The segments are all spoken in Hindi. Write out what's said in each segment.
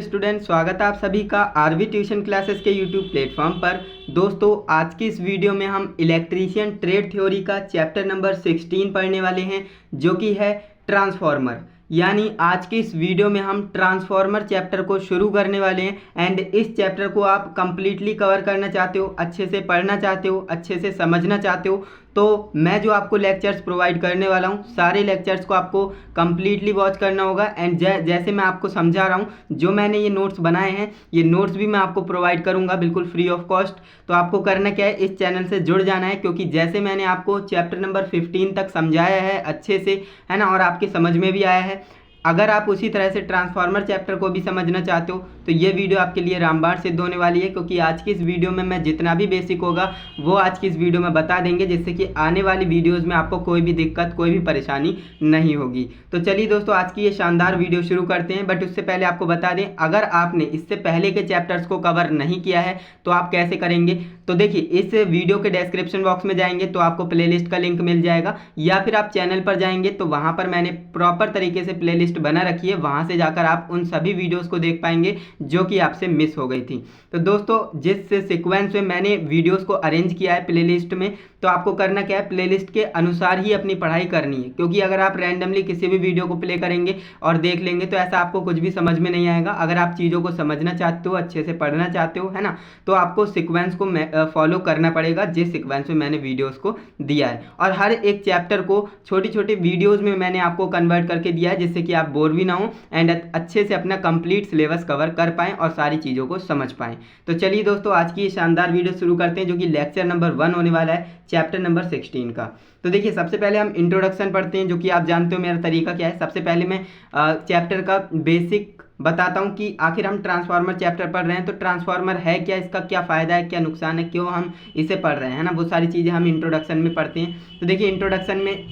हेलो स्टूडेंट, स्वागत है आप सभी का आरवी ट्यूशन क्लासेस के यूट्यूब प्लेटफॉर्म पर। दोस्तों, आज की इस वीडियो में हम इलेक्ट्रीशियन ट्रेड थ्योरी का चैप्टर नंबर 16 पढ़ने वाले हैं, जो कि है ट्रांसफार्मर। यानी आज के इस वीडियो में हम ट्रांसफार्मर चैप्टर को शुरू करने वाले हैं। एंड इस चैप्टर को आप कंप्लीटली कवर करना चाहते हो, अच्छे से पढ़ना चाहते हो, अच्छे से समझना चाहते हो, तो मैं जो आपको लेक्चर्स प्रोवाइड करने वाला हूँ, सारे लेक्चर्स को आपको कंप्लीटली वॉच करना होगा। एंड जैसे मैं आपको समझा रहा हूँ, जो मैंने ये नोट्स बनाए हैं, ये नोट्स भी मैं आपको प्रोवाइड करूँगा बिल्कुल फ्री ऑफ कॉस्ट। तो आपको करना क्या है, इस चैनल से जुड़ जाना है, क्योंकि जैसे मैंने आपको चैप्टर नंबर 15 तक समझाया है अच्छे से, है ना, और आपके समझ में भी आया है। अगर आप उसी तरह से ट्रांसफार्मर चैप्टर को भी समझना चाहते हो तो ये वीडियो आपके लिए रामबाण सिद्ध होने वाली है, क्योंकि आज की इस वीडियो में मैं जितना भी बेसिक होगा वो आज की इस वीडियो में बता देंगे, जिससे कि आने वाली वीडियोस में आपको कोई भी दिक्कत, कोई भी परेशानी नहीं होगी। तो चलिए दोस्तों, आज की ये शानदार वीडियो शुरू करते हैं। बट उससे पहले आपको बता दें, अगर आपने इससे पहले के चैप्टर्स को कवर नहीं किया है तो आप कैसे करेंगे। तो देखिए, इस वीडियो के डिस्क्रिप्शन बॉक्स में जाएंगे तो आपको प्लेलिस्ट का लिंक मिल जाएगा, या फिर आप चैनल पर जाएंगे तो वहाँ पर मैंने प्रॉपर तरीके से प्लेलिस्ट बना रखी है। वहां से जाकर आप उन सभी वीडियोस को देख पाएंगे जो कि आपसे मिस हो गई थी। तो दोस्तों, जिस सीक्वेंस में मैंने वीडियोस को अरेंज किया है प्लेलिस्ट में, तो आपको करना क्या है, प्लेलिस्ट के अनुसार ही अपनी पढ़ाई करनी है। क्योंकि अगर आप रैंडमली किसी भी वीडियो को प्ले करेंगे और देख लेंगे तो ऐसा आपको कुछ भी समझ में नहीं आएगा। अगर आप चीज़ों को समझना चाहते हो, अच्छे से पढ़ना चाहते हो, है ना, तो आपको सीक्वेंस को फॉलो करना पड़ेगा, जिस सीक्वेंस में मैंने वीडियोस को दिया है। और हर एक चैप्टर को छोटी छोटी वीडियोज़ में मैंने आपको कन्वर्ट करके दिया है, जिससे कि आप बोर भी ना हो एंड अच्छे से अपना कंप्लीट सिलेबस कवर कर पाएँ और सारी चीज़ों को समझ पाएँ। तो चलिए दोस्तों, आज की ये शानदार वीडियो शुरू करते हैं, जो कि लेक्चर नंबर 1 होने वाला है चैप्टर नंबर 16 का। तो देखिए, सबसे पहले हम इंट्रोडक्शन पढ़ते हैं, जो कि आप जानते हो मेरा तरीका क्या है। सबसे पहले मैं चैप्टर का बेसिक बताता हूँ कि आखिर हम ट्रांसफार्मर चैप्टर पढ़ रहे हैं तो ट्रांसफार्मर है क्या, इसका क्या फ़ायदा है, क्या नुकसान है, क्यों हम इसे पढ़ रहे हैं ना, वो सारी चीज़ें हम इंट्रोडक्शन में पढ़ते हैं। तो देखिए, इंट्रोडक्शन में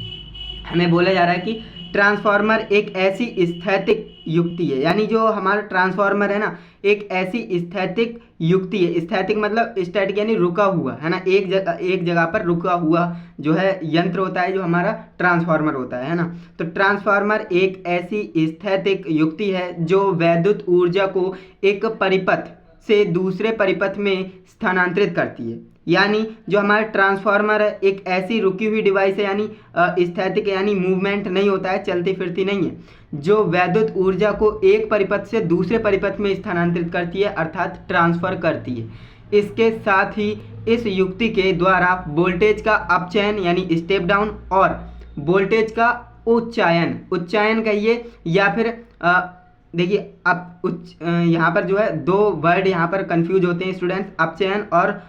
हमें बोला जा रहा है कि ट्रांसफार्मर एक ऐसी स्थैतिक युक्ति है। यानी जो हमारा ट्रांसफार्मर है ना, एक ऐसी स्थैतिक युक्ति है। स्थैतिक मतलब स्टैटिक यानी रुका हुआ, है ना, एक जगह पर रुका हुआ जो है यंत्र होता है, जो हमारा ट्रांसफार्मर होता है ना। तो ट्रांसफार्मर एक ऐसी स्थैतिक युक्ति है जो विद्युत ऊर्जा को एक परिपथ से दूसरे परिपथ में स्थानांतरित करती है। यानी जो हमारा ट्रांसफार्मर है, एक ऐसी रुकी हुई डिवाइस है, यानी स्थैतिक यानी मूवमेंट नहीं होता है, चलती फिरती नहीं है, जो विद्युत ऊर्जा को एक परिपथ से दूसरे परिपथ में स्थानांतरित करती है, अर्थात ट्रांसफर करती है। इसके साथ ही इस युक्ति के द्वारा वोल्टेज का अपचयन यानी स्टेप डाउन और वोल्टेज का उच्चायन कहिए, या फिर देखिए, अब यहाँ पर जो है दो वर्ड यहाँ पर कंफ्यूज होते हैं स्टूडेंट्स, अपचयन और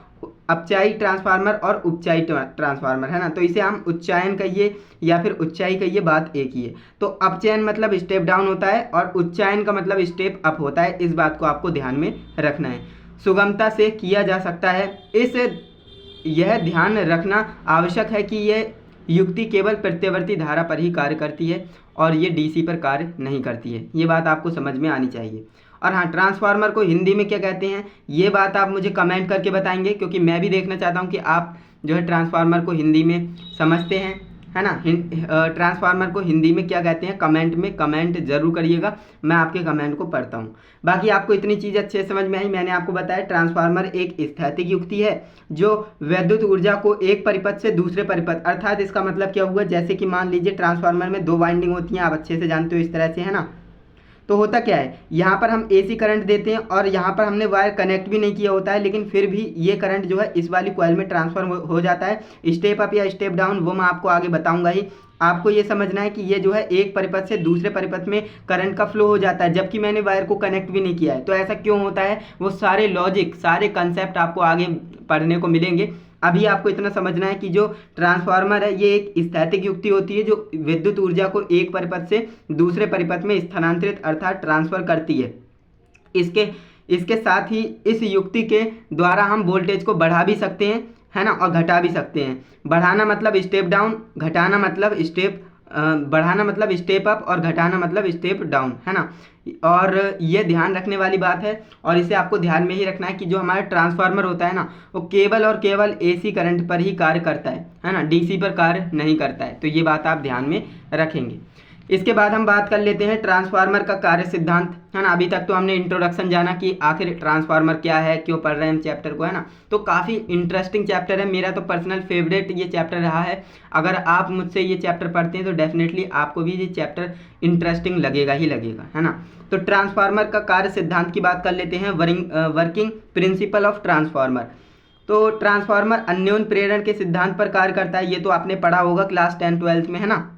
अपचाई ट्रांसफार्मर और उपचाई ट्रांसफार्मर, है ना। तो इसे हम उच्चायन कहिए या फिर उच्चाई कहिए, बात एक ही है। तो अपचयन मतलब स्टेप डाउन होता है और उच्चायन का मतलब स्टेप अप होता है। इस बात को आपको ध्यान में रखना है। सुगमता से किया जा सकता है, यह ध्यान रखना आवश्यक है कि यह युक्ति केवल प्रत्यावर्ती धारा पर ही कार्य करती है और ये डीसी पर कार्य नहीं करती है। ये बात आपको समझ में आनी चाहिए। और हाँ, ट्रांसफार्मर को हिंदी में क्या कहते हैं, ये बात आप मुझे कमेंट करके बताएंगे, क्योंकि मैं भी देखना चाहता हूँ कि आप जो है ट्रांसफार्मर को हिंदी में समझते हैं, है ना। ट्रांसफार्मर को हिंदी में क्या कहते हैं, कमेंट में कमेंट जरूर करिएगा, मैं आपके कमेंट को पढ़ता हूँ। बाकी आपको इतनी चीज़ अच्छे से समझ में आई। मैंने आपको बताया ट्रांसफार्मर एक स्थैतिक युक्ति है जो विद्युत ऊर्जा को एक परिपथ से दूसरे परिपथ, अर्थात इसका मतलब क्या हुआ, जैसे कि मान लीजिए ट्रांसफार्मर में 2 वाइंडिंग होती हैं, आप अच्छे से जानते हो, इस तरह से, है ना। तो होता क्या है, यहाँ पर हम एसी करंट देते हैं और यहाँ पर हमने वायर कनेक्ट भी नहीं किया होता है, लेकिन फिर भी ये करंट जो है इस वाली कॉइल में ट्रांसफर हो जाता है। स्टेप अप या स्टेप डाउन वो मैं आपको आगे बताऊंगा ही। आपको ये समझना है कि ये जो है एक परिपथ से दूसरे परिपथ में करंट का फ्लो हो जाता है, जबकि मैंने वायर को कनेक्ट भी नहीं किया है। तो ऐसा क्यों होता है, वो सारे लॉजिक, सारे कंसेप्ट आपको आगे पढ़ने को मिलेंगे। अभी आपको इतना समझना है कि जो ट्रांसफार्मर है, ये एक स्थैतिक युक्ति होती है जो विद्युत ऊर्जा को एक परिपथ से दूसरे परिपथ में स्थानांतरित अर्थात ट्रांसफर करती है। इसके साथ ही इस युक्ति के द्वारा हम वोल्टेज को बढ़ा भी सकते हैं, है ना, और घटा भी सकते हैं। बढ़ाना मतलब स्टेप डाउन, घटाना मतलब बढ़ाना मतलब स्टेप अप और घटाना मतलब स्टेप डाउन, है ना। और ये ध्यान रखने वाली बात है, और इसे आपको ध्यान में ही रखना है कि जो हमारा ट्रांसफार्मर होता है ना, वो केवल और केवल एसी करंट पर ही कार्य करता है ना, डीसी पर कार्य नहीं करता है। तो ये बात आप ध्यान में रखेंगे। इसके बाद हम बात कर लेते हैं ट्रांसफार्मर का कार्य सिद्धांत, है ना। अभी तक तो हमने इंट्रोडक्शन जाना कि आखिर ट्रांसफार्मर क्या है, क्यों पढ़ रहे हैं हम चैप्टर को, है ना। तो काफ़ी इंटरेस्टिंग चैप्टर है, मेरा तो पर्सनल फेवरेट ये चैप्टर रहा है। अगर आप मुझसे ये चैप्टर पढ़ते हैं तो डेफिनेटली आपको भी ये चैप्टर इंटरेस्टिंग लगेगा ही लगेगा, है ना। तो ट्रांसफार्मर का कार्य सिद्धांत की बात कर लेते हैं, वर्किंग प्रिंसिपल ऑफ ट्रांसफार्मर। तो ट्रांसफार्मर अन्योन प्रेरण के सिद्धांत पर कार्य करता है, ये तो आपने पढ़ा होगा क्लास 10-12 में, है ना।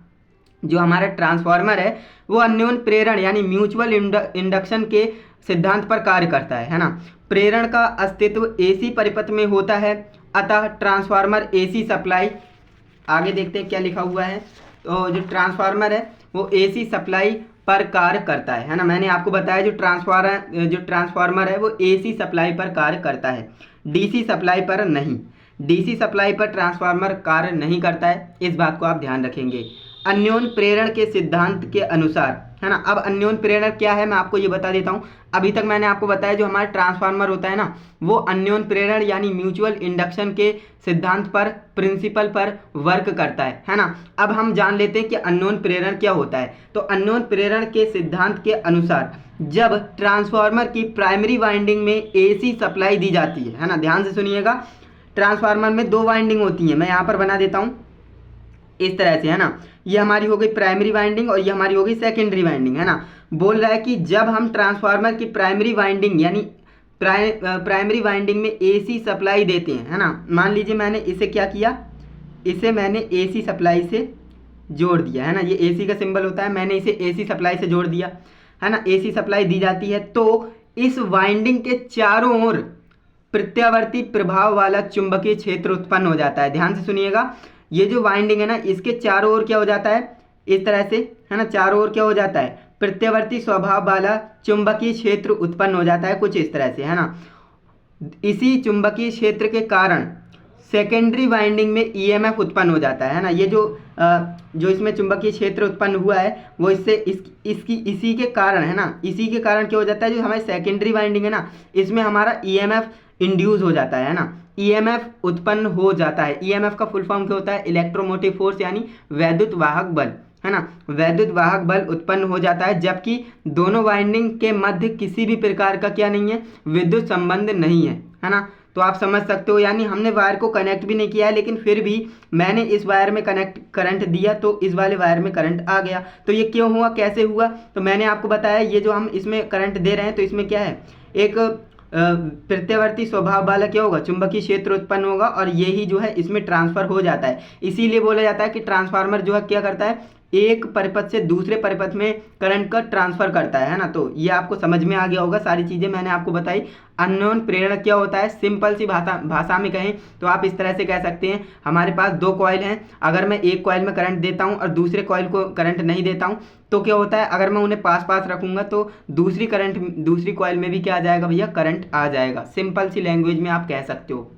जो हमारा ट्रांसफार्मर है वो अन्योन प्रेरण यानी म्यूचुअल इंडक्शन के सिद्धांत पर कार्य करता है ना। प्रेरण का अस्तित्व एसी परिपथ में होता है, अतः ट्रांसफार्मर एसी सप्लाई, आगे देखते हैं क्या लिखा हुआ है। तो जो ट्रांसफार्मर है वो एसी सप्लाई पर कार्य करता है ना। मैंने आपको बताया जो ट्रांसफार्मर है वो एसी सप्लाई पर कार्य करता है, डीसी सप्लाई पर नहीं। डीसी सप्लाई पर ट्रांसफार्मर कार्य नहीं करता है, इस बात को आप ध्यान रखेंगे। अन्योन प्रेरण के सिद्धांत के अनुसार, है ना। अब अन्योन प्रेरण क्या है मैं आपको ये बता देता हूँ। अभी तक मैंने आपको बताया जो हमारा ट्रांसफार्मर होता है ना वो अन्योन प्रेरण यानी म्यूचुअल इंडक्शन के सिद्धांत पर, प्रिंसिपल पर वर्क करता है ना। अब हम जान लेते हैं कि अन्योन प्रेरण क्या होता है। तो अन्योन प्रेरण के सिद्धांत के अनुसार जब ट्रांसफार्मर की प्राइमरी वाइंडिंग में एसी सप्लाई दी जाती है ना, ध्यान से सुनिएगा। ट्रांसफार्मर में दो वाइंडिंग होती हैं, मैं यहाँ पर बना देता हूँ इस तरह से, है ना। ये हमारी हो गई प्राइमरी वाइंडिंग और ये हमारी हो गई सेकेंडरी वाइंडिंग, है ना। बोल रहा है कि जब हम ट्रांसफार्मर की प्राइमरी वाइंडिंग यानी प्राइमरी वाइंडिंग में एसी सप्लाई देते हैं, है ना। मान लीजिए मैंने इसे क्या किया, इसे मैंने एसी सप्लाई से जोड़ दिया, है ना। ये एसी का सिंबल होता है, मैंने इसे एसी सप्लाई से जोड़ दिया, है ना। एसी सप्लाई दी जाती है तो इस वाइंडिंग के चारों ओर प्रत्यावर्ती प्रभाव वाला चुंबकीय क्षेत्र उत्पन्न हो जाता है। ध्यान से सुनिएगा, ये जो वाइंडिंग है ना इसके चारों ओर क्या हो जाता है, इस तरह से, है ना। चारों ओर क्या हो जाता है, प्रत्यावर्ती स्वभाव वाला चुंबकीय क्षेत्र उत्पन्न हो जाता है, कुछ इस तरह से, है ना। इसी चुंबकीय क्षेत्र के कारण सेकेंडरी वाइंडिंग में ईएमएफ उत्पन्न हो जाता है ना। ये जो इसमें चुंबकीय क्षेत्र उत्पन्न हुआ है वो इसी के कारण, है ना। इसी के कारण क्या हो जाता है, जो हमारी सेकेंडरी वाइंडिंग है ना इसमें हमारा ईएमएफ इंड्यूस हो जाता है ना। ईएमएफ उत्पन्न हो जाता है। ईएमएफ का फुल फॉर्म क्या होता है, इलेक्ट्रोमोटिव फोर्स यानी वैद्युत वाहक बल, है ना। वैद्युत वाहक बल उत्पन्न हो जाता है जबकि दोनों वाइंडिंग के मध्य किसी भी प्रकार का क्या नहीं है, विद्युत संबंध नहीं है ना। तो आप समझ सकते हो, यानी हमने वायर को कनेक्ट भी नहीं किया है लेकिन फिर भी मैंने इस वायर में करंट दिया तो इस वाले वायर में करंट आ गया। तो ये क्यों हुआ, कैसे हुआ, तो मैंने आपको बताया ये जो हम इसमें करंट दे रहे हैं तो इसमें क्या है, एक प्रत्यावर्ती स्वभाव वाला क्या होगा, चुंबकीय क्षेत्र उत्पन्न होगा और यही जो है इसमें ट्रांसफर हो जाता है। इसीलिए बोला जाता है कि ट्रांसफार्मर जो है क्या करता है, एक परिपथ से दूसरे परिपथ में करंट का ट्रांसफर करता है ना। तो ये आपको समझ में आ गया होगा, सारी चीज़ें मैंने आपको बताई। अन्योन प्रेरण क्या होता है, सिंपल सी भाषा में कहें तो आप इस तरह से कह सकते हैं, हमारे पास दो कॉइल हैं, अगर मैं एक कॉइल में करंट देता हूं और दूसरे कॉइल को करंट नहीं देता हूं तो क्या होता है, अगर मैं उन्हें पास पास रखूंगा तो दूसरी कॉइल में भी क्या आ जाएगा भैया, करंट आ जाएगा। सिंपल सी लैंग्वेज में आप कह सकते हो।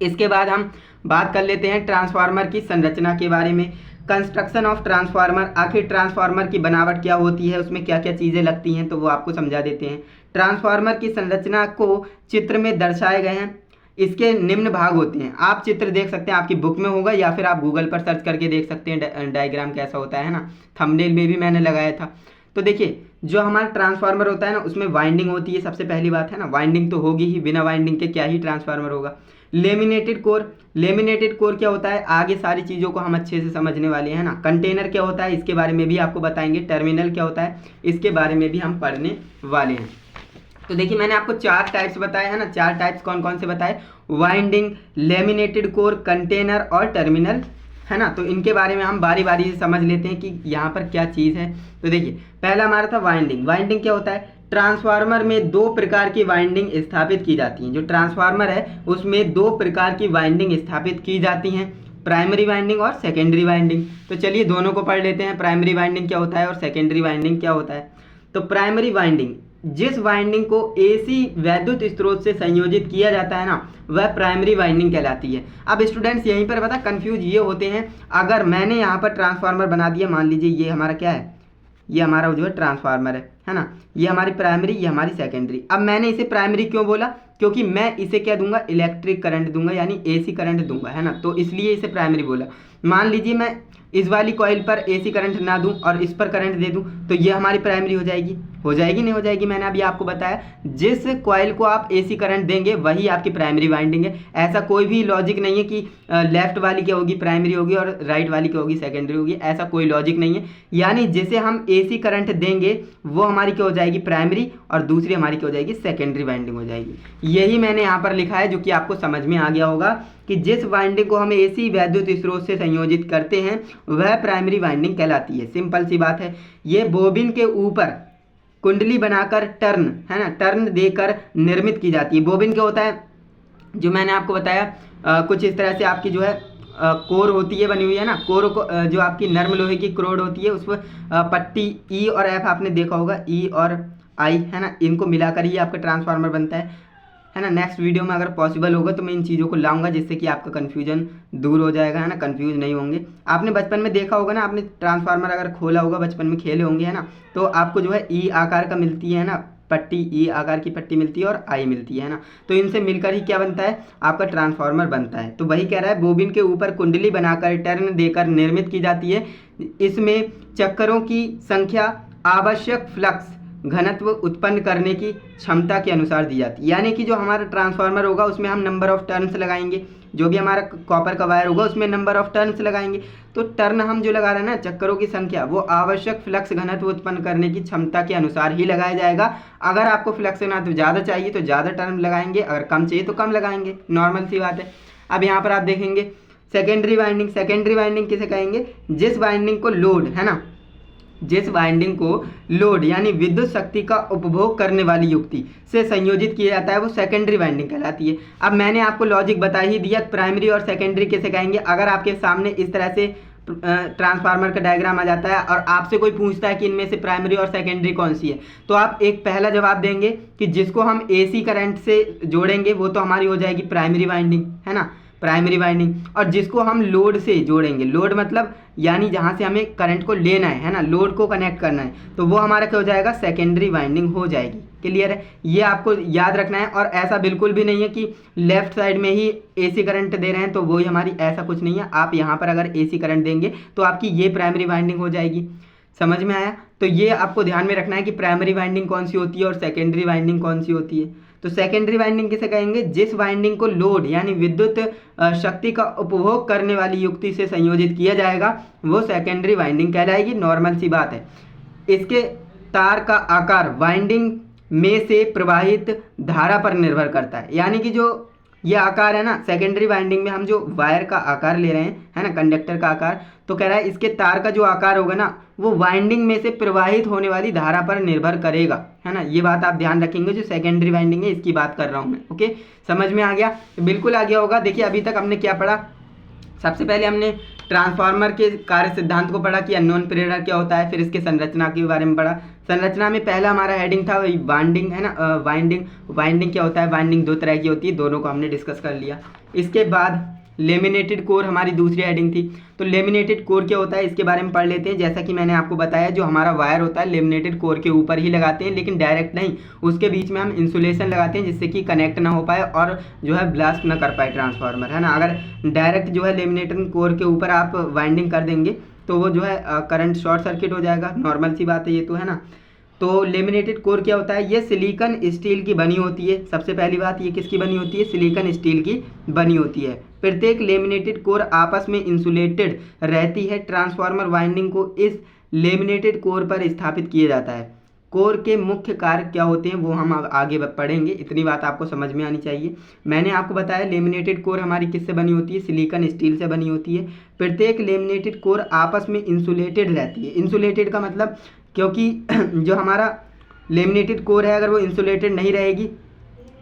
इसके बाद हम बात कर लेते हैं ट्रांसफार्मर की संरचना के बारे में। कंस्ट्रक्शन ऑफ ट्रांसफार्मर, आखिर ट्रांसफार्मर की बनावट क्या होती है, उसमें क्या क्या चीज़ें लगती हैं, तो वो आपको समझा देते हैं। ट्रांसफार्मर की संरचना को चित्र में दर्शाए गए हैं। इसके निम्न भाग होते हैं, आप चित्र देख सकते हैं, आपकी बुक में होगा या फिर आप गूगल पर सर्च करके देख सकते हैं डायग्राम कैसा होता है ना। थंबनेल में भी मैंने लगाया था। तो देखिए जो हमारा ट्रांसफार्मर होता है ना उसमें वाइंडिंग होती है, सबसे पहली बात है ना, वाइंडिंग तो होगी ही, बिना वाइंडिंग के क्या ही ट्रांसफार्मर होगा। लेमिनेटेड कोर, लेमिनेटेड कोर क्या होता है, आगे सारी चीज़ों को हम अच्छे से समझने वाले हैं ना। कंटेनर क्या होता है इसके बारे में भी आपको बताएंगे। टर्मिनल क्या होता है इसके बारे में भी हम पढ़ने वाले हैं। तो देखिए मैंने आपको 4 टाइप्स बताए हैं ना। 4 टाइप्स कौन कौन से बताए, वाइंडिंग, लेमिनेटेड कोर, कंटेनर और टर्मिनल, है ना। तो इनके बारे में हम बारी बारी से समझ लेते हैं कि यहाँ पर क्या चीज़ है। तो देखिए पहला हमारा था वाइंडिंग। वाइंडिंग क्या होता है, ट्रांसफार्मर में 2 प्रकार की वाइंडिंग स्थापित की जाती हैं। जो ट्रांसफार्मर है उसमें 2 प्रकार की वाइंडिंग स्थापित की जाती हैं, प्राइमरी वाइंडिंग और सेकेंडरी वाइंडिंग। तो चलिए दोनों को पढ़ लेते हैं, प्राइमरी वाइंडिंग क्या होता है और सेकेंडरी वाइंडिंग क्या होता है। तो प्राइमरी वाइंडिंग, जिस वाइंडिंग को एसी वैद्युत स्रोत से संयोजित किया जाता है ना वह प्राइमरी वाइंडिंग कहलाती है। अब स्टूडेंट्स यहीं पर पता कंफ्यूज ये होते हैं, अगर मैंने यहाँ पर ट्रांसफार्मर बना दिया, मान लीजिए ये हमारा क्या है, ये हमारा जो है ट्रांसफार्मर है ना, ये हमारी प्राइमरी, ये हमारी सेकेंडरी। अब मैंने इसे प्राइमरी क्यों बोला, क्योंकि मैं इसे क्या दूंगा, इलेक्ट्रिक करंट दूंगा यानी एसी करंट दूंगा, है ना। तो इसलिए इसे प्राइमरी बोला। मान लीजिए मैं इस वाली कॉइल पर AC करंट ना दूं और इस पर करंट दे दूं तो ये हमारी प्राइमरी हो जाएगी। हो जाएगी नहीं हो जाएगी? मैंने अभी आपको बताया जिस कॉइल को आप AC करंट देंगे वही आपकी प्राइमरी वाइंडिंग है। ऐसा कोई भी लॉजिक नहीं है कि लेफ्ट वाली क्या होगी प्राइमरी होगी और राइट वाली क्या होगी सेकेंडरी होगी, ऐसा कोई लॉजिक नहीं है। यानी जिसे हम AC करंट देंगे वो हमारी क्या हो जाएगी प्राइमरी और दूसरी हमारी क्या हो जाएगी सेकेंडरी वाइंडिंग हो जाएगी। यही मैंने यहाँ पर लिखा है जो कि आपको समझ में आ गया होगा कि जिस वाइंडिंग को हम AC विद्युत स्रोत से संयोजित करते हैं वह प्राइमरी वाइंडिंग कहलाती है। सिंपल सी बात है। ये बोबिन के ऊपर कुंडली बनाकर टर्न है ना, टर्न देकर निर्मित की जाती है। बोबिन क्या होता है जो मैंने आपको बताया कुछ इस तरह से आपकी जो है कोर होती है बनी हुई है ना, कोर को जो आपकी नर्म लोहे की क्रोड होती है उस पर पट्टी E और F आपने देखा होगा, E और I है ना, इनको मिलाकर ही आपका ट्रांसफार्मर बनता है ना। नेक्स्ट वीडियो में अगर पॉसिबल होगा तो मैं इन चीज़ों को लाऊंगा जिससे कि आपका कन्फ्यूजन दूर हो जाएगा है ना, कंफ्यूज नहीं होंगे। आपने बचपन में देखा होगा ना, आपने ट्रांसफार्मर अगर खोला होगा बचपन में खेले होंगे है ना, तो आपको जो है E आकार का मिलती है ना पट्टी, E आकार की पट्टी मिलती है और I मिलती है ना, तो इनसे मिलकर ही क्या बनता है आपका ट्रांसफार्मर बनता है। तो वही कह रहा है बोबिन के ऊपर कुंडली बनाकर टर्न देकर निर्मित की जाती है। इसमें चक्करों की संख्या आवश्यक फ्लक्स घनत्व उत्पन्न करने की क्षमता के अनुसार दी जाती है। यानी कि जो हमारा ट्रांसफार्मर होगा उसमें हम नंबर ऑफ टर्न्स लगाएंगे, जो भी हमारा कॉपर का वायर होगा उसमें नंबर ऑफ टर्न्स लगाएंगे। तो टर्न हम जो लगा रहे हैं ना चक्करों की संख्या वो आवश्यक फ्लक्स घनत्व उत्पन्न करने की क्षमता के अनुसार ही लगाया जाएगा। अगर आपको फ्लक्स घनत्व ज़्यादा चाहिए तो ज़्यादा टर्न लगाएंगे, अगर कम चाहिए तो कम लगाएंगे, नॉर्मल सी बात है। अब यहाँ पर आप देखेंगे सेकेंडरी वाइंडिंग। सेकेंडरी वाइंडिंग किसे कहेंगे? जिस वाइंडिंग को लोड है ना, जिस वाइंडिंग को लोड यानी विद्युत शक्ति का उपभोग करने वाली युक्ति से संयोजित किया जाता है वो सेकेंडरी वाइंडिंग कहलाती है। अब मैंने आपको लॉजिक बता ही दिया प्राइमरी और सेकेंडरी किसे कहेंगे। अगर आपके सामने इस तरह से ट्रांसफार्मर का डायग्राम आ जाता है और आपसे कोई पूछता है कि इनमें से प्राइमरी और सेकेंडरी कौन सी है, तो आप एक पहला जवाब देंगे कि जिसको हम AC करंट से जोड़ेंगे वो तो हमारी हो जाएगी प्राइमरी वाइंडिंग है ना, प्राइमरी वाइंडिंग। और जिसको हम लोड से जोड़ेंगे, लोड मतलब यानी जहाँ से हमें करंट को लेना है ना, लोड को कनेक्ट करना है, तो वो हमारा क्या हो जाएगा सेकेंडरी वाइंडिंग हो जाएगी। क्लियर है? ये आपको याद रखना है। और ऐसा बिल्कुल भी नहीं है कि लेफ्ट साइड में ही AC करंट दे रहे हैं तो वही हमारी, ऐसा कुछ नहीं है। आप यहाँ पर अगर AC करंट देंगे तो आपकी ये प्राइमरी वाइंडिंग हो जाएगी। समझ में आया? तो ये आपको ध्यान में रखना है कि प्राइमरी वाइंडिंग कौन सी होती है और सेकेंडरी वाइंडिंग कौन सी होती है। तो सेकेंडरी वाइंडिंग किसे कहेंगे? जिस वाइंडिंग को लोड यानी विद्युत शक्ति का उपभोग करने वाली युक्ति से संयोजित किया जाएगा वो सेकेंडरी वाइंडिंग कहलाएगी। नॉर्मल सी बात है। इसके तार का आकार वाइंडिंग में से प्रवाहित धारा पर निर्भर करता है। यानी कि जो ये आकार है ना सेकेंडरी वाइंडिंग में हम जो वायर का आकार ले रहे हैं है ना, कंडक्टर का आकार, तो कह रहा है इसके तार का जो आकार होगा ना वो वाइंडिंग में से प्रवाहित होने वाली धारा पर निर्भर करेगा है ना। ये बात आप ध्यान रखेंगे। जो सेकेंडरी वाइंडिंग है इसकी बात कर रहा हूँ मैं। ओके, समझ में आ गया? बिल्कुल आ गया होगा। देखिए अभी तक हमने क्या पढ़ा? सबसे पहले हमने ट्रांसफार्मर के कार्य सिद्धांत को पढ़ा कि अननोन प्रेरक क्या होता है, फिर इसके संरचना के बारे में पढ़ा। संरचना में पहला हमारा हेडिंग था वाइंडिंग है ना, वाइंडिंग क्या होता है? वाइंडिंग दो तरह की होती है, दोनों को हमने डिस्कस कर लिया। इसके बाद लेमिनेटेड कोर हमारी दूसरी हेडिंग थी। तो लेमिनेटेड कोर क्या होता है इसके बारे में पढ़ लेते हैं। जैसा कि मैंने आपको बताया जो हमारा वायर होता है लेमिनेटेड कोर के ऊपर ही लगाते हैं, लेकिन डायरेक्ट नहीं, उसके बीच में हम इंसुलेशन लगाते हैं जिससे कि कनेक्ट ना हो पाए और जो है ब्लास्ट ना कर पाए ट्रांसफार्मर है ना। अगर डायरेक्ट जो है लेमिनेटेड कोर के ऊपर आप वाइंडिंग कर देंगे तो वो जो है करंट शॉर्ट सर्किट हो जाएगा। नॉर्मल सी बात है ये तो है ना। तो लेमिनेटेड कोर क्या होता है? ये सिलिकॉन स्टील की बनी होती है। सबसे पहली बात, ये किसकी बनी होती है? सिलिकॉन स्टील की बनी होती है। प्रत्येक लेमिनेटेड कोर आपस में इंसुलेटेड रहती है। ट्रांसफार्मर वाइंडिंग को इस लेमिनेटेड कोर पर स्थापित किया जाता है। कोर के मुख्य कार्य क्या होते हैं वो हम आगे पढ़ेंगे। इतनी बात आपको समझ में आनी चाहिए। मैंने आपको बताया लेमिनेटेड कोर हमारी किससे बनी होती है? सिलिकॉन स्टील से बनी होती है। प्रत्येक लेमिनेटेड कोर आपस में इंसुलेटेड रहती है। इंसुलेटेड का मतलब, क्योंकि जो हमारा लेमिनेटेड कोर है अगर वो इंसुलेटेड नहीं रहेगी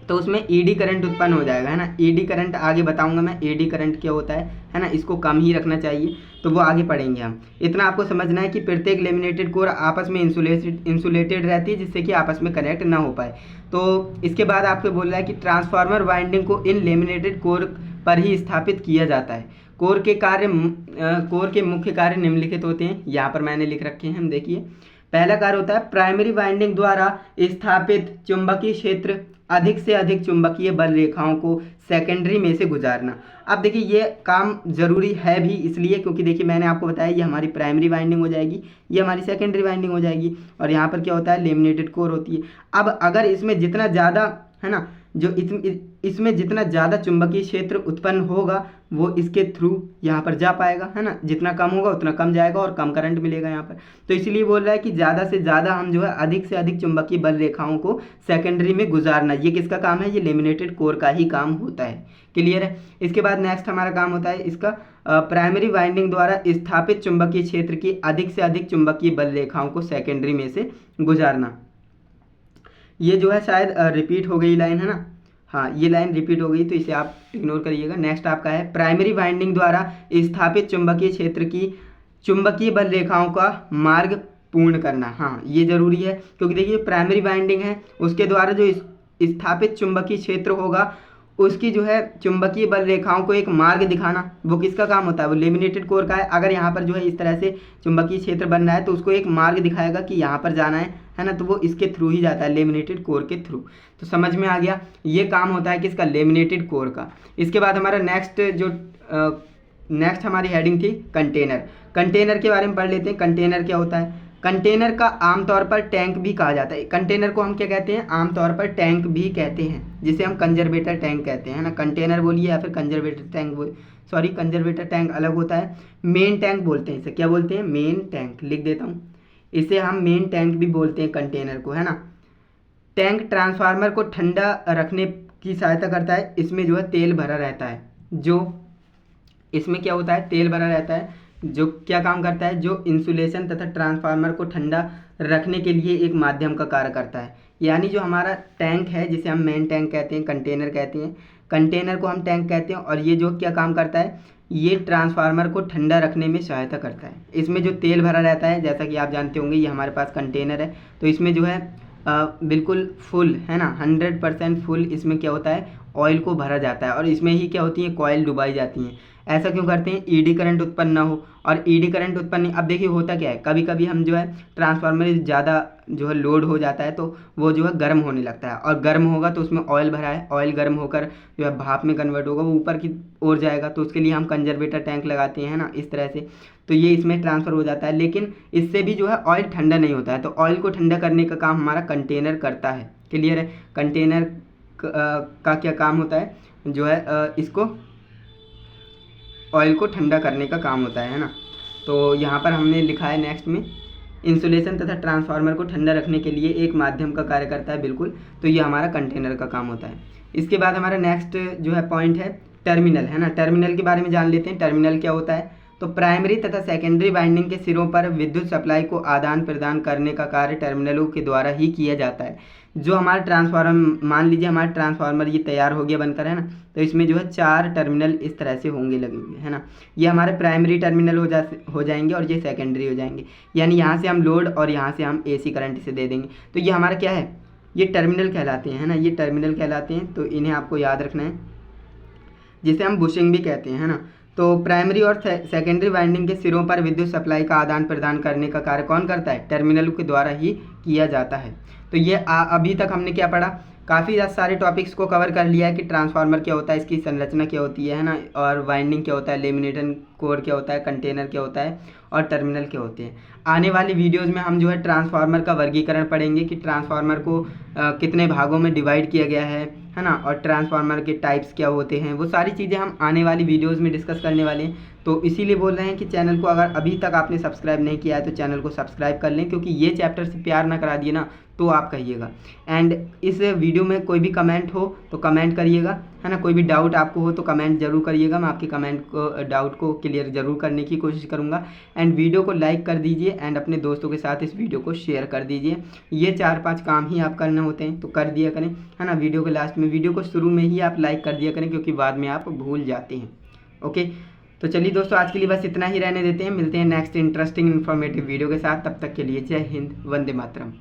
तो उसमें ED करंट उत्पन्न हो जाएगा है ना। ED करंट आगे बताऊंगा मैं, ED करंट क्या होता है ना। इसको कम ही रखना चाहिए, तो वो आगे पढ़ेंगे हम। इतना आपको समझना है कि प्रत्येक लेमिनेटेड कोर आपस में इंसुलेटेड रहती है जिससे कि आपस में कनेक्ट ना हो पाए। तो इसके बाद आपको बोल रहा है कि ट्रांसफार्मर वाइंडिंग को इन लेमिनेटेड कोर पर ही स्थापित किया जाता है। कोर के मुख्य कार्य निम्नलिखित होते हैं, यहाँ पर मैंने लिख रखे हैं, हम देखिए। पहला कार्य होता है प्राइमरी वाइंडिंग द्वारा स्थापित चुंबकीय क्षेत्र अधिक से अधिक चुंबकीय बल रेखाओं को सेकेंडरी में से गुजारना। अब देखिए ये काम ज़रूरी है भी इसलिए क्योंकि देखिए मैंने आपको बताया ये हमारी प्राइमरी वाइंडिंग हो जाएगी, ये हमारी सेकेंडरी वाइंडिंग हो जाएगी, और यहाँ पर क्या होता है, लेमिनेटेड कोर होती है। अब अगर इसमें जितना ज़्यादा है ना, जो इसमें जितना ज़्यादा चुंबकीय क्षेत्र उत्पन्न होगा वो इसके थ्रू यहाँ पर जा पाएगा, है ना, जितना कम होगा उतना कम जाएगा और कम करंट मिलेगा यहाँ पर। तो इसलिए बोल रहा है कि ज़्यादा से ज़्यादा हम जो है अधिक से अधिक चुंबकीय बल रेखाओं को सेकेंडरी में गुजारना, ये किसका काम है, ये लेमिनेटेड कोर का ही काम होता है। क्लियर है। इसके बाद नेक्स्ट हमारा काम होता है इसका प्राइमरी वाइंडिंग द्वारा स्थापित चुंबकीय क्षेत्र की अधिक से अधिक चुंबकीय बल रेखाओं को सेकेंडरी में से गुजारना। ये जो है शायद रिपीट हो गई लाइन, है ना, हाँ ये लाइन रिपीट हो गई तो इसे आप इग्नोर करिएगा। नेक्स्ट आपका है प्राइमरी वाइंडिंग द्वारा स्थापित चुंबकीय क्षेत्र की चुंबकीय बल रेखाओं का मार्ग पूर्ण करना। हाँ ये जरूरी है क्योंकि देखिए प्राइमरी वाइंडिंग है उसके द्वारा जो स्थापित चुंबकीय क्षेत्र होगा उसकी जो है चुंबकीय बल रेखाओं को एक मार्ग दिखाना, वो किसका काम होता है, वो लेमिनेटेड कोर का है। अगर यहाँ पर जो है इस तरह से चुंबकीय क्षेत्र बन रहा है तो उसको एक मार्ग दिखाएगा कि यहाँ पर जाना है ना, तो वो इसके थ्रू ही जाता है, लेमिनेटेड कोर के थ्रू। तो समझ में आ गया, ये काम होता है किसका, लेमिनेटेड कोर का। इसके बाद हमारा नेक्स्ट हमारी हेडिंग थी कंटेनर। कंटेनर के बारे में पढ़ लेते हैं। कंटेनर क्या होता है, कंटेनर का आमतौर पर टैंक भी कहा जाता है। कंटेनर को हम क्या कहते हैं, आमतौर पर टैंक भी कहते हैं, जिसे हम कंजर्वेटर टैंक कहते हैं ना। कंटेनर बोलिए या फिर कंजर्वेटर टैंक कंजर्वेटर टैंक अलग होता है। मेन टैंक बोलते हैं इसे, क्या बोलते हैं, मेन टैंक। लिख देता हूँ, इसे हम मेन टैंक भी बोलते हैं कंटेनर को, है ना। टैंक ट्रांसफार्मर को ठंडा रखने की सहायता करता है। इसमें जो है तेल भरा रहता है, जो इसमें क्या होता है, तेल भरा रहता है, जो क्या काम करता है, जो इंसुलेशन तथा ट्रांसफार्मर को ठंडा रखने के लिए एक माध्यम का कार्य करता है। यानी जो हमारा टैंक है जिसे हम मेन टैंक कहते हैं, कंटेनर कहते हैं, कंटेनर को हम टैंक कहते हैं, और ये जो क्या काम करता है, ये ट्रांसफार्मर को ठंडा रखने में सहायता करता है। इसमें जो तेल भरा रहता है, जैसा कि आप जानते होंगे, ये हमारे पास कंटेनर है, तो इसमें जो है बिल्कुल फुल, है ना, 100% फुल इसमें क्या होता है, ऑयल को भरा जाता है, और इसमें ही क्या होती है, कॉयल डुबाई जाती हैं। ऐसा क्यों करते हैं, ईडी करंट उत्पन्न ना हो, और ईडी करंट उत्पन्न नहीं। अब देखिए होता क्या है, कभी कभी हम जो है ट्रांसफार्मर ज़्यादा जो है लोड हो जाता है तो वो जो है गर्म होने लगता है, और गर्म होगा तो उसमें ऑयल भरा है, ऑयल गर्म होकर जो है भाप में कन्वर्ट होगा, वो ऊपर की ओर जाएगा, तो उसके लिए हम कंजर्वेटर टैंक लगाते हैं ना, इस तरह से। तो ये इसमें ट्रांसफ़र हो जाता है, लेकिन इससे भी जो है ऑयल ठंडा नहीं होता है, तो ऑयल को ठंडा करने का काम हमारा कंटेनर करता है। क्लियर है। कंटेनर का क्या काम होता है, जो है इसको ऑयल को ठंडा करने का काम होता है ना। तो यहाँ पर हमने लिखा है नेक्स्ट में, इंसुलेशन तथा ट्रांसफार्मर को ठंडा रखने के लिए एक माध्यम का कार्य करता है, बिल्कुल। तो ये हमारा कंटेनर का काम होता है। इसके बाद हमारा नेक्स्ट जो है पॉइंट है टर्मिनल, है ना। टर्मिनल के बारे में जान लेते हैं। टर्मिनल क्या होता है, तो प्राइमरी तथा सेकेंडरी वाइंडिंग के सिरों पर विद्युत सप्लाई को आदान प्रदान करने का कार्य टर्मिनलों के द्वारा ही किया जाता है। जो हमारा ट्रांसफार्मर, मान लीजिए हमारा ट्रांसफार्मर ये तैयार हो गया बनकर, है ना, तो इसमें जो है 4 टर्मिनल इस तरह से होंगे लगे हुए, है ना। ये हमारे प्राइमरी टर्मिनल हो जाएंगे और ये सेकेंडरी हो जाएंगे, यानी यहाँ से हम लोड और यहाँ से हम एसी करंट इसे दे देंगे। तो ये हमारा क्या है, ये टर्मिनल कहलाते हैं, है ना, ये टर्मिनल कहलाते हैं। तो इन्हें आपको याद रखना है, जिसे हम बुशिंग भी कहते हैं, है ना। तो प्राइमरी और सेकेंडरी वाइंडिंग के सिरों पर विद्युत सप्लाई का आदान प्रदान करने का कार्य कौन करता है, टर्मिनलों के द्वारा ही किया जाता है। तो ये अभी तक हमने क्या पढ़ा, काफ़ी सारे टॉपिक्स को कवर कर लिया है कि ट्रांसफार्मर क्या होता है, इसकी संरचना क्या होती है ना, और वाइंडिंग क्या होता है, लेमिनेटेड कोर क्या होता है, कंटेनर क्या होता है, और टर्मिनल क्या होते हैं। आने वाली वीडियोज़ में हम जो है ट्रांसफार्मर का वर्गीकरण पढ़ेंगे कि ट्रांसफार्मर को कितने भागों में डिवाइड किया गया है ना, और ट्रांसफार्मर के टाइप्स क्या होते हैं, वो सारी चीज़ें हम आने वाली वीडियोज़ में डिस्कस करने वाले हैं। तो इसीलिए बोल रहे हैं कि चैनल को अगर अभी तक आपने सब्सक्राइब नहीं किया है तो चैनल को सब्सक्राइब कर लें, क्योंकि ये चैप्टर से प्यार ना करा दिए ना तो आप कहिएगा। एंड इस वीडियो में कोई भी कमेंट हो तो कमेंट करिएगा, है ना, कोई भी डाउट आपको हो तो कमेंट जरूर करिएगा, मैं आपके कमेंट को, डाउट को क्लियर ज़रूर करने की कोशिश करूँगा। एंड वीडियो को लाइक कर दीजिए एंड अपने दोस्तों के साथ इस वीडियो को शेयर कर दीजिए। ये 4-5 काम ही आप करने होते हैं तो कर दिया करें, है ना। वीडियो के लास्ट में, वीडियो को शुरू में ही आप लाइक कर दिया करें, क्योंकि बाद में आप भूल जाते हैं। ओके, तो चलिए दोस्तों, आज के लिए बस इतना ही रहने देते हैं। मिलते हैं नेक्स्ट इंटरेस्टिंग इन्फॉर्मेटिव वीडियो के साथ, तब तक के लिए जय हिंद, वंदे मातरम।